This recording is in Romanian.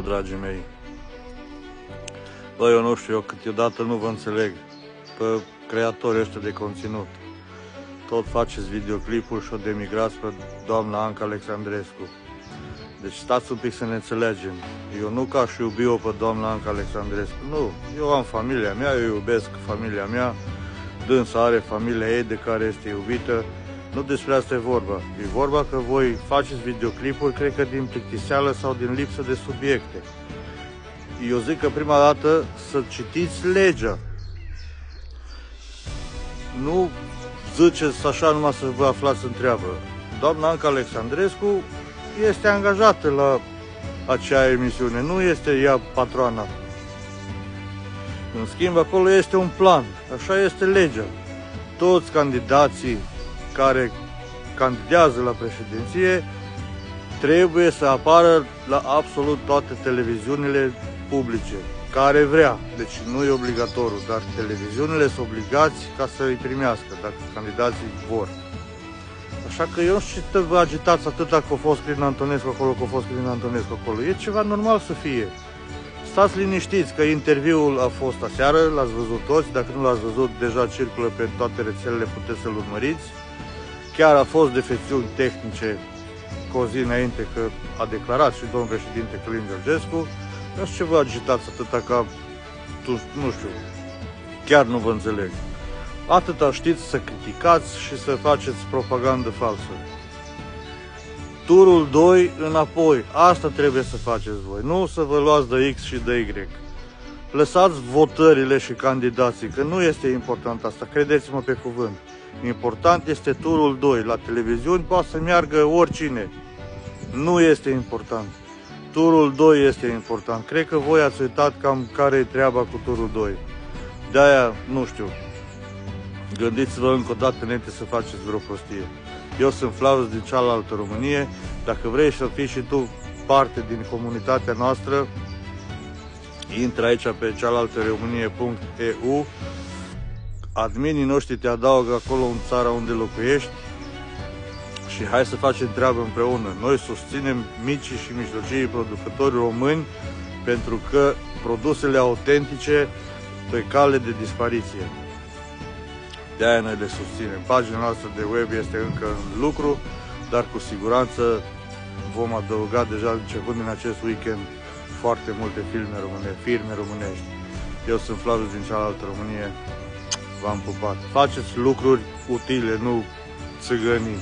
bună, dragii mei! Băi, eu nu știu, eu câteodată nu vă înțeleg pe creatorii ăștia de conținut. Tot faceți videoclipuri și o demigrați pe doamna Anca Alexandrescu. Deci stați un pic să ne înțelegem. Eu nu că aș iubi-o pe doamna Anca Alexandrescu, nu. Eu am familia mea, eu iubesc familia mea, dânsa are familia ei de care este iubită. Nu despre asta e vorba. E vorba că voi faceți videoclipuri, cred că din plictiseală sau din lipsă de subiecte. Eu zic că prima dată să citiți legea. Nu ziceți așa numai să vă aflați în treabă. Doamna Anca Alexandrescu este angajată la acea emisiune, nu este ea patroana. În schimb, acolo este un plan, așa este legea. Toți candidații care candidează la președinție trebuie să apară la absolut toate televiziunile publice, care vrea. Deci nu e obligatoriu, dar televiziunile sunt obligați ca să îi primească, dacă candidații vor. Așa că eu nu știu ce vă agitați atâta că a fost Crin Antonescu acolo, că a fost Crin Antonescu acolo. E ceva normal să fie. Stați liniștiți că interviul a fost aseară, l-ați văzut toți, dacă nu l-ați văzut, deja circulă pe toate rețelele, puteți să-l urmăriți. Chiar a fost defecțiuni tehnice cu o zi înainte, că a declarat și domnul președinte Călin Georgescu. Nu știu ce vă agitați atâta ca, nu știu, chiar nu vă înțeleg. Atâta știți să criticați și să faceți propagandă falsă. Turul 2 înapoi, asta trebuie să faceți voi, nu să vă luați de X și de Y. Lăsați votările și candidații, că nu este important asta, credeți-mă pe cuvânt. Important este turul 2, la televiziuni poate să meargă oricine, nu este important. Turul 2 este important, cred că voi ați uitat cam care e treaba cu turul 2. De-aia, nu știu, gândiți-vă încă o dată înainte să faceți vreo prostie. Eu sunt Flavius din cealaltă Românie. Dacă vrei să fii și tu parte din comunitatea noastră, intră aici pe cealaltăromânie.eu. Adminii noștri te adaugă acolo în țara unde locuiești și hai să facem treabă împreună. Noi susținem micii și mijlocii producători români pentru că produsele autentice pe cale de dispariție. De-aia noi le susținem. Pagina noastră de web este încă în lucru, dar cu siguranță vom adăuga deja începând din acest weekend foarte multe firme românești. Eu sunt Flavius din cealaltă Românie. V-am pupat. Faceți lucruri utile, nu țigănii.